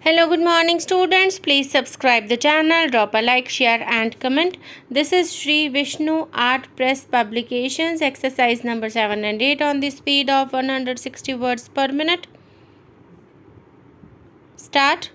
Hello, good morning students. Please subscribe the channel, drop a like, share and comment. This is Shree Vishnu Art Press Publications, exercise number 7 and 8 on the speed of 160 words per minute. Start.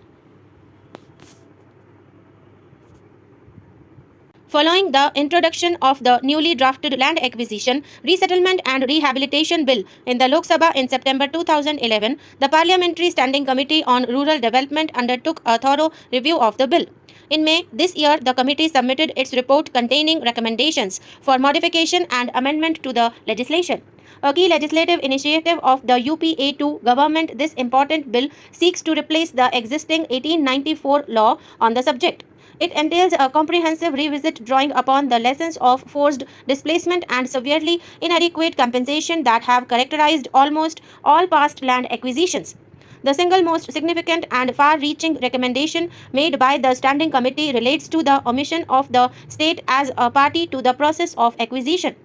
Following the introduction of the newly drafted Land Acquisition, Resettlement and Rehabilitation Bill in the Lok Sabha in September 2011, the Parliamentary Standing Committee on Rural Development undertook a thorough review of the bill. In May this year, the committee submitted its report containing recommendations for modification and amendment to the legislation. A key legislative initiative of the UPA2 government, this important bill seeks to replace the existing 1894 law on the subject. It entails a comprehensive revisit drawing upon the lessons of forced displacement and severely inadequate compensation that have characterized almost all past land acquisitions. The single most significant and far-reaching recommendation made by the Standing Committee relates to the omission of the state as a party to the process of acquisition.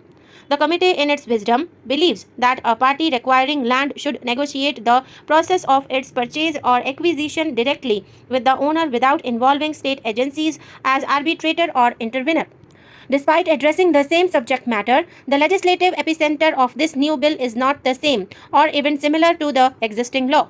The committee, in its wisdom, believes that a party requiring land should negotiate the process of its purchase or acquisition directly with the owner without involving state agencies as arbitrator or intervener. Despite addressing the same subject matter, the legislative epicenter of this new bill is not the same or even similar to the existing law.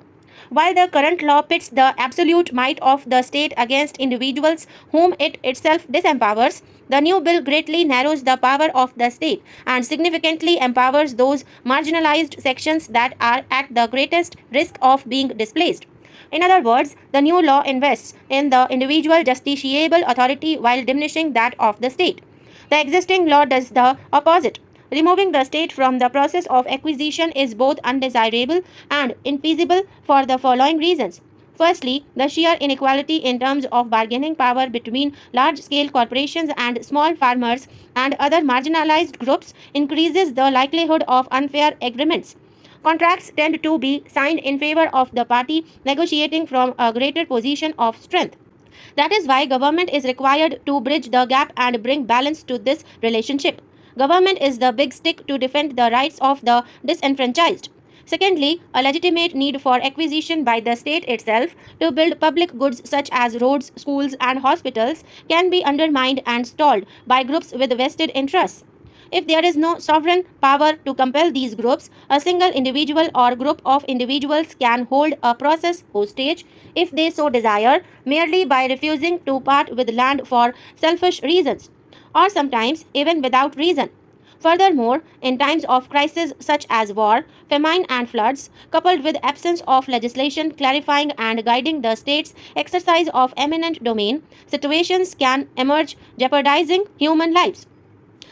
While the current law pits the absolute might of the state against individuals whom it itself disempowers, the new bill greatly narrows the power of the state and significantly empowers those marginalized sections that are at the greatest risk of being displaced. In other words, the new law invests in the individual justiciable authority while diminishing that of the state. The existing law does the opposite. Removing the state from the process of acquisition is both undesirable and infeasible for the following reasons. Firstly, the sheer inequality in terms of bargaining power between large-scale corporations and small farmers and other marginalized groups increases the likelihood of unfair agreements. Contracts tend to be signed in favor of the party negotiating from a greater position of strength. That is why government is required to bridge the gap and bring balance to this relationship. Government is the big stick to defend the rights of the disenfranchised. Secondly, a legitimate need for acquisition by the state itself to build public goods such as roads, schools, and hospitals can be undermined and stalled by groups with vested interests. If there is no sovereign power to compel these groups, a single individual or group of individuals can hold a process hostage if they so desire, merely by refusing to part with land for selfish reasons, or sometimes even without reason. Furthermore, in times of crisis such as war, famine, and floods, coupled with absence of legislation clarifying and guiding the state's exercise of eminent domain, situations can emerge jeopardizing human lives.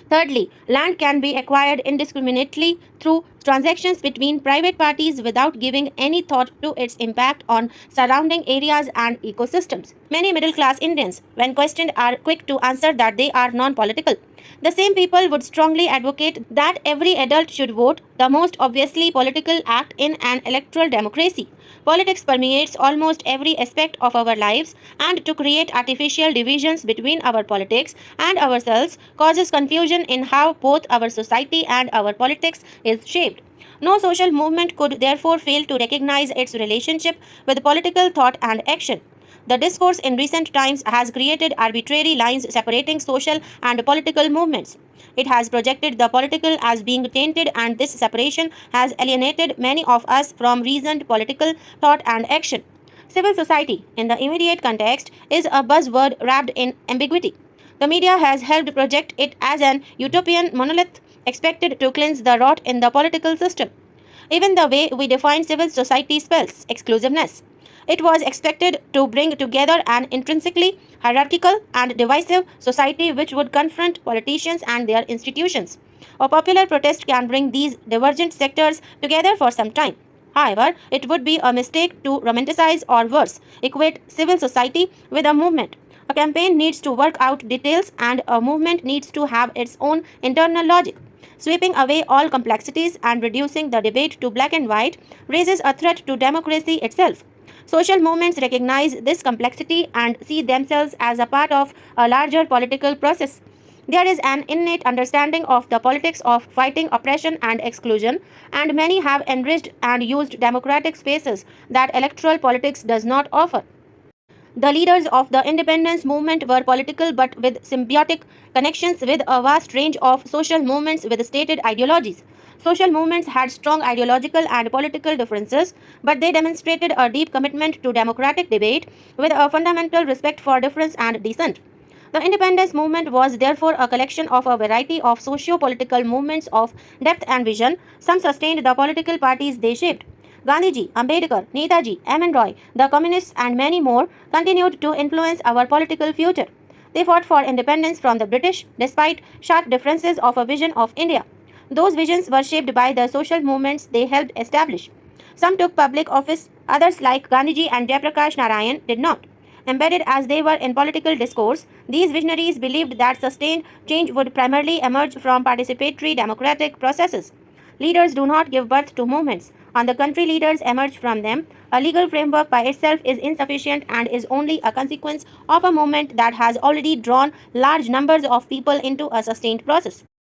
Thirdly, land can be acquired indiscriminately through transactions between private parties without giving any thought to its impact on surrounding areas and ecosystems. Many middle class Indians, when questioned, are quick to answer that they are non political. The same people would strongly advocate that every adult should vote, the most obviously political act in an electoral democracy. Politics permeates almost every aspect of our lives, and to create artificial divisions between our politics and ourselves causes confusion in how both our society and our politics is shaped. No social movement could therefore fail to recognize its relationship with political thought and action. The discourse in recent times has created arbitrary lines separating social and political movements. It has projected the political as being tainted, and this separation has alienated many of us from reasoned political thought and action. Civil society, in the immediate context, is a buzzword wrapped in ambiguity. The media has helped project it as an utopian monolith expected to cleanse the rot in the political system. Even the way we define civil society spells exclusiveness. It was expected to bring together an intrinsically hierarchical and divisive society which would confront politicians and their institutions. A popular protest can bring these divergent sectors together for some time. However, it would be a mistake to romanticize or worse, equate civil society with a movement. A campaign needs to work out details, and a movement needs to have its own internal logic. Sweeping away all complexities and reducing the debate to black and white raises a threat to democracy itself. Social movements recognize this complexity and see themselves as a part of a larger political process. There is an innate understanding of the politics of fighting oppression and exclusion, and many have enriched and used democratic spaces that electoral politics does not offer. The leaders of the independence movement were political but with symbiotic connections with a vast range of social movements with stated ideologies. Social movements had strong ideological and political differences, but they demonstrated a deep commitment to democratic debate with a fundamental respect for difference and dissent. The independence movement was therefore a collection of a variety of socio political movements of depth and vision. Some sustained the political parties they shaped. Gandhiji, Ambedkar, Netaji, M.N. Roy, the communists, and many more continued to influence our political future. They fought for independence from the British despite sharp differences of a vision of India. Those visions were shaped by the social movements they helped establish. Some took public office, others, like Gandhiji and Jayaprakash Narayan, did not. Embedded as they were in political discourse, these visionaries believed that sustained change would primarily emerge from participatory democratic processes. Leaders do not give birth to movements. On the contrary, leaders emerge from them. A legal framework by itself is insufficient and is only a consequence of a movement that has already drawn large numbers of people into a sustained process.